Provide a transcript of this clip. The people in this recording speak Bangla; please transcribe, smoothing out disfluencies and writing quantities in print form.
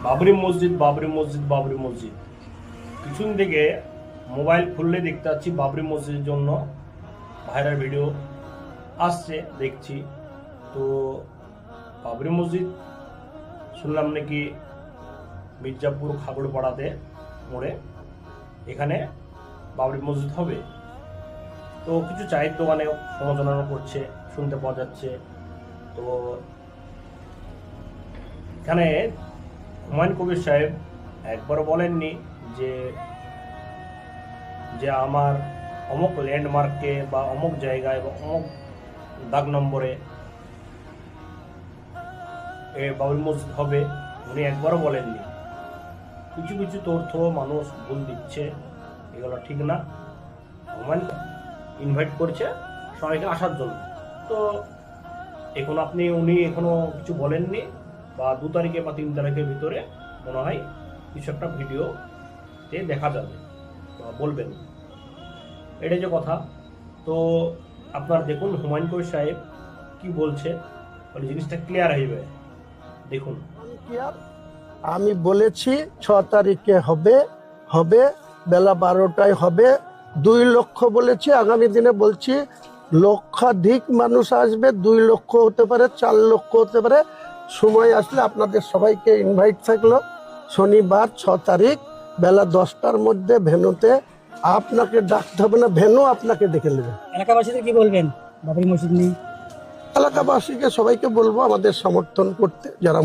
বাবরি মসজিদ, বাবরি মসজিদ, বাবরি মসজিদ। পিছন থেকে মোবাইল খুললে দেখতে পাচ্ছি বাবরি মসজিদের জন্য ভাইরাল ভিডিও আসছে, দেখছি। তো বাবরি মসজিদ শুনলাম নাকি মির্জাপুর খাগড়পাড়াতে মোড়ে, এখানে বাবরি মসজিদ হবে। তো কিছু চায়ের দোকানে সমালোচনা করছে, শুনতে পাওয়া যাচ্ছে। তো এখানে হুমায়ুন কবির সাহেব একবারও বলেননি যে যে আমার অমুক ল্যান্ডমার্কে বা অমুক জায়গায় বা অমুক দাগ নম্বরে বাবরি মসজিদ হবে, উনি একবারও বলেননি। কিছু কিছু তথ্য মানুষ ভুল দিচ্ছে, এগুলো ঠিক না। হুমায়ুন ইনভাইট করছে সবাইকে আসার জন্য। তো এখন উনি এখনো কিছু বলেননি, বা 2 তারিখে বা 3 তারিখের ভিতরে মনে হয় কিছু একটা ভিডিওতে দেখা যাবে, বলবেন। এটাই যে কথা। তো আপনার দেখুন হুমায়ুন কবির সাহেব কি বলছে, মানে জিনিসটা ক্লিয়ার হয়ে যাবে। দেখুন, আমি বলেছি 6 তারিখে হবে, হবে বেলা 12টায় হবে। 2 লক্ষ বলেছি, আগামী দিনে বলছি লক্ষাধিক মানুষ আসবে। 2 লক্ষ হতে পারে, 4 লক্ষ হতে পারে। সময় আসলে আপনাদের সবাইকে ইনভাইট থাকলো। শনিবার 6 তারিখ বেলা 10টার মধ্যে ভেন্যুতে। আপনাকে ডাকতে হবে না, ভেন্যু আপনাকে ডেকে নেবে। এলাকাবাসীদের কি বলবেন বাবরি মসজিদ নিয়ে? এলাকাবাসীকে সবাইকে বলবো আমাদের সমর্থন করতে, যারা